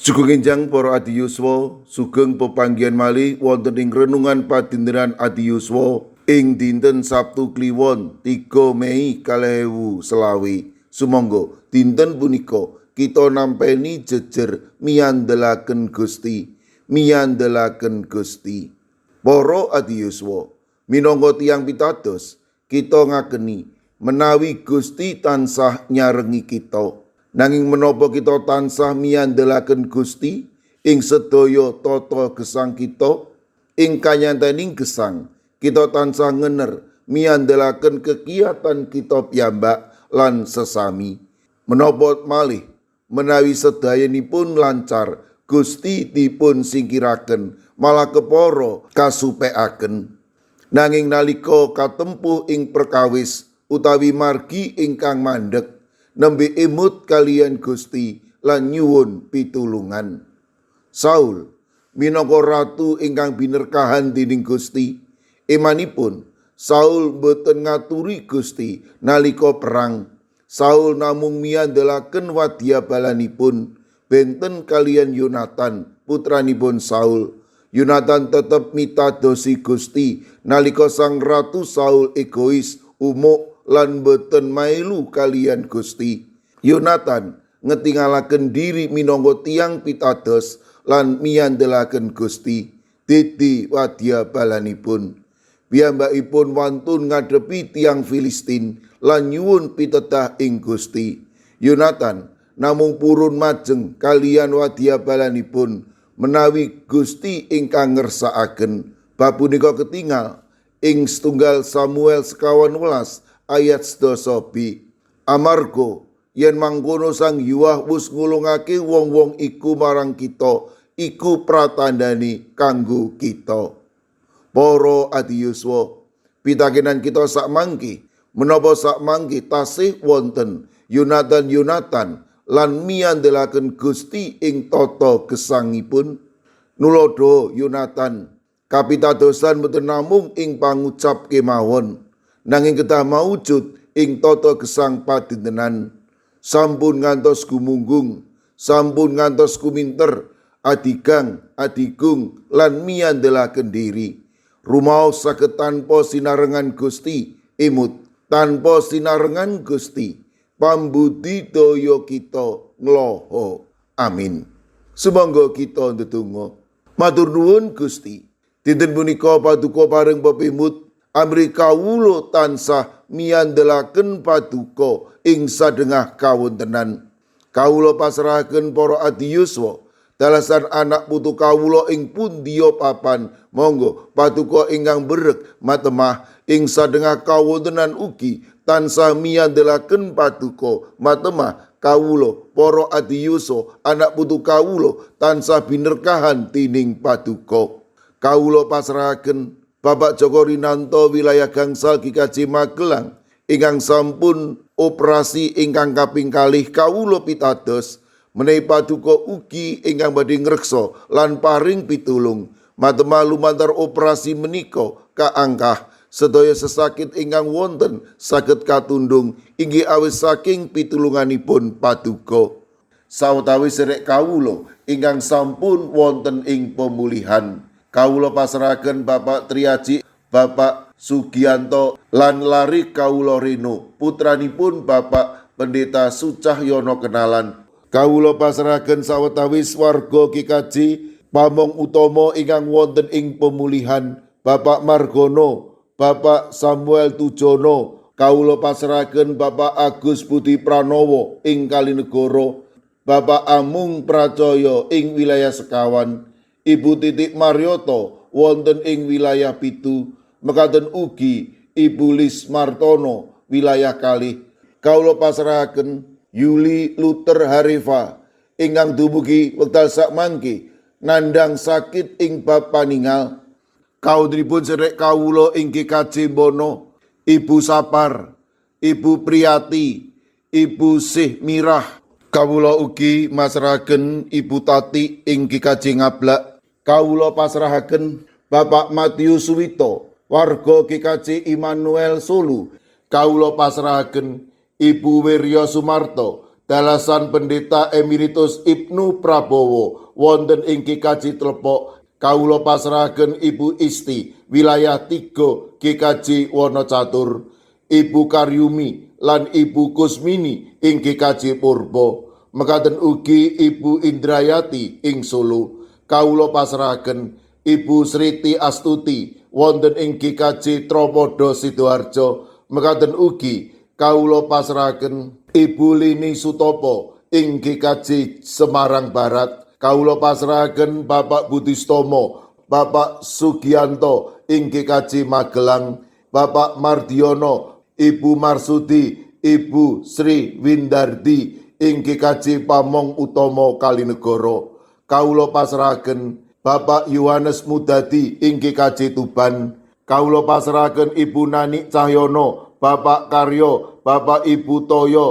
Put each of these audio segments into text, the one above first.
Sugeng enjang para adiyuswa, sugeng pepanggihan malih wonten ing renungan padintenan adiyuswa ing dinten Sabtu Kliwon 3 Mei 2025. Sumangga dinten punika kita nampeni jejer miyandelaken Gusti, miyandelaken Gusti. Para adiyuswa, minangka tiyang pitados, kita ngakeni menawi Gusti tansah nyarengi kita. Nanging menapa kita tansah miyandelaken Gusti ing sedaya tata gesang kita, ing kanyantening gesang kita tansah ngener miyandelaken kegiatan kita piyambak lan sesami. Menapa malih menawi sedayanipun lancar Gusti dipun singkiraken malah kepara kasupekaken. Nanging nalika katempuh ing perkawis utawi margi ingkang mandheg, nembe emut kalian Gusti lan nyuwun pitulungan. Saul minangka ratu ingkang binerkahan dening Gusti, emanipun Saul boten ngaturi Gusti nalika perang. Saul namung miyandelaken wadyabalanipun benten kalian Yonatan putranipun Saul. Yonatan tetep mitadosi Gusti nalika sang ratu Saul egois, umuk lan boten mailu kalian Gusti. Yonatan ngetingalaken diri minangka tiyang pitados lan miyandelaken Gusti dadi wadyabalanipun. Piyambakipun wantun ngadepi tiyang Filistin lan nyuwun pitedah ing Gusti. Yonatan namung purun majeng kalian wadyabalanipun menawi Gusti ingkang ngersakaken. Bab punika ketingal ing setunggal Samuel 11 ayat 11b. Amarga yen mangkono Sang Hyuwah wis ngulungake wong-wong iku marang kita, iku pratandani kanggo kita. Para adiyuswa, pitakenan kita sakmangke menapa sakmangke tasih wonten Yonatan lan miyandelaken Gusti ing tata gesangipun. Nulodo Yonatan kapitadosan boten namung ing pangucap kemawon, nanging kedah maujud ing tata gesang padintenan. Sampun ngantos gumunggung, sampun ngantos kuminter, adigang, adigung lan miyandelaken diri. Rumaos saged tanpa sinarengan Gusti, imut tanpa sinarengan Gusti, pambudidaya kita ngloho. Amin. Sumangga kita ndedonga. Matur nuwun Gusti, dinten punika paduka pareng pepimut amri kawula tansah miyandelaken paduka ing sadengah kawontenan. Kawula pasrahaken para adiyuswa dalasan anak putu kawula ing pundiya papan, monggo paduka ingkang berek matemah ing sadengah kawontenan ugi tansah miyandelaken paduka matemah kawula para adiyuswa anak putu kawula tansah binerkahan tining paduka. Kawula pasrahaken Bapak Joko Rinanto wilayah gangsal GKJ Magelang ingkang sampun operasi ingkang kaping kalih kawula pitados menawi paduka ugi ingkang badhe ngreksa lan paring pitulung matemah lumantar operasi menika kaangkah sedaya sesakit ingkang wonten saged katundung inggih awis saking pitulunganipun paduka. Sawetawis sedherek kawula ingkang sampun wonten ing pemulihan, kawula pasrahaken Bapak Triaji, Bapak Sugianto lan lari kawula Reno, putranipun Bapak Pendeta Sucahyono Kenalan. Kawula pasrahaken sawetawis warga GKJ pamong utama ingkang wonten ing pemulihan, Bapak Margono, Bapak Samuel Tujono. Kawula pasrahaken Bapak Agus Budi Pranowo ing Kalinegoro, Bapak Amung Pracoyo ing wilayah Sekawan, Ibu Titik Marioto wonten ing wilayah Pitu, mekaten ugi Ibu Lis Martono wilayah kalih. Kawula pasrahaken Yuli Luther Harifa ingkang dumugi wekdal sakmangke nandhang sakit ing bab paningal. Kawontenipun sedherek kawula ing GKJ Bono, Ibu Sapar, Ibu Priyati, Ibu Sih Mirah. Kawula ugi masrahaken Ibu Tati ing GKJ Ngablak. Kawula pasrahaken Bapak Matius Suwito warga GKJ Immanuel Solo. Kawula pasrahaken Ibu Wirya Sumarto Dalasan Pendeta Emeritus Ibnu Prabowo wonten ing GKJ Tlepok kawula pasrahaken Ibu Isti wilayah 3 GKJ Wonocatur, Ibu Karyumi lan Ibu Kusmini ing GKJ Purbo, mekaten ugi Ibu Indrayati ing Solo. Kawula pasrahaken Ibu Sriti Astuti wonten ing GKJ Tropodo Sidoarjo, mekaten ugi kawula pasrahaken Ibu Lini Sutopo ing GKJ Semarang Barat. Kawula pasrahaken Bapak Budistomo, Bapak Sugianto ing GKJ Magelang, Bapak Mardiono, Ibu Marsudi, Ibu Sri Windardi ing GKJ Pamong Utomo Kalinegoro. Kawula pasrahaken Bapak Yohanes Mudadi ing GKJ Tuban. Kawula pasrahaken Ibu Nani Cahyono, Bapak Karyo, Bapak Ibu Toyo,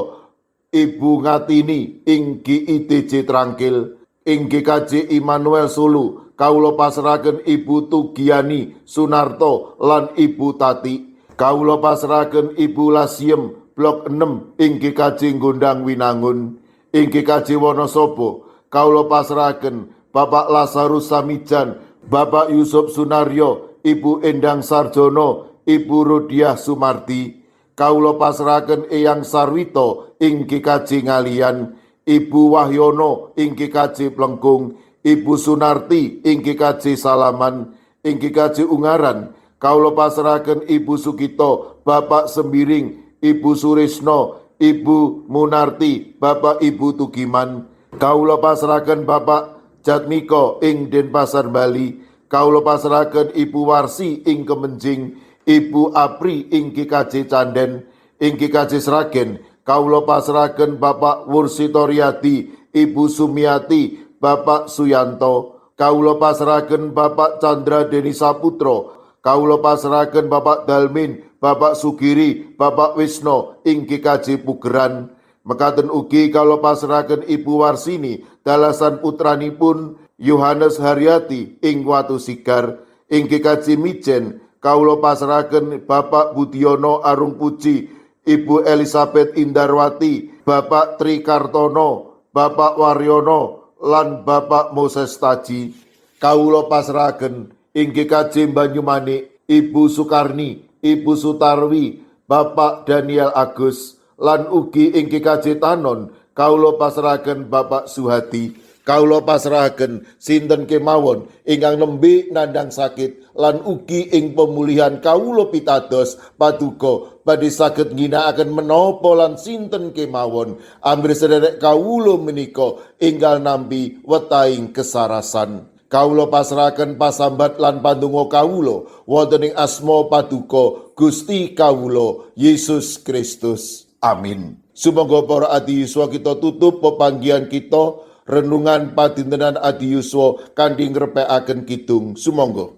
Ibu Ngatini ing GIDJ Trangkil. Ing GKJ Immanuel Sulu kawula pasrahaken Ibu Tugiani Sunarto lan Ibu Tati. Kawula pasrahaken Ibu Lasiem Blok 6 ing GKJ Gondang Winangun. Ing GKJ Wonosobo kawula pasrahaken Bapak Lazarus Samijan, Bapak Yusuf Sunaryo, Ibu Endang Sarjono, Ibu Rodiah Sumarti. Kawula pasrahaken Eyang Sarwito ing GKJ Ngalian, Ibu Wahyono ing GKJ Plengkung, Ibu Sunarti ing GKJ Salaman. Ing GKJ Ungaran kawula pasrahaken Ibu Sukito, Bapak Sembiring, Ibu Surisno, Ibu Munarti, Bapak Ibu Tugiman. Kawula pasrahaken Bapak Jatmiko ing Denpasar Bali. Kawula pasrahaken Ibu Warsi ing Kemenjing, Ibu Apri ing GKJ Canden. Ing GKJ Sragen kawula pasrahaken Bapak Wursitoryadi, Ibu Sumiati, Bapak Suyanto. Kawula pasrahaken Bapak Chandra Deni Saputro. Kawula pasrahaken Bapak Dalmin, Bapak Sugiri, Bapak Wisno ing GKJ Pugeran. Mekaten ugi kawula pasrahaken Ibu Warsini dalasan putranipun Yohanes Haryati ing Watu Sigar. Ing GKJ Mijen kawula pasrahaken Bapak Budiono Arung Puji, Ibu Elizabeth Indarwati, Bapak Tri Kartono, Bapak Waryono lan Bapak Moses Taji. Kawula pasrahaken ing GKJ Banyumanik Ibu Sukarni, Ibu Sutarwi, Bapak Daniel Agus lan ugi ing GKJ Tanon kawula pasrahaken Bapak Suhadi. Kawula pasrahaken sinten kemawon ingkang nembe nandhang sakit lan ugi ing pemulihan kawula pitados paduka badhe saged ngginakaken menapa lan sinten kemawon ambrih sederek kawula menika enggal nampi wetahing kesarasan. Kawula pasrahaken pasambat lan pandonga kawula wonten ing asma paduka Gusti kawula Yesus Kristus. Amin. Sumangga para adi yuswa kita tutup pepanggihan kita renungan padintenan adi yuswa kanthi ngrepekaken kidung. Sumangga.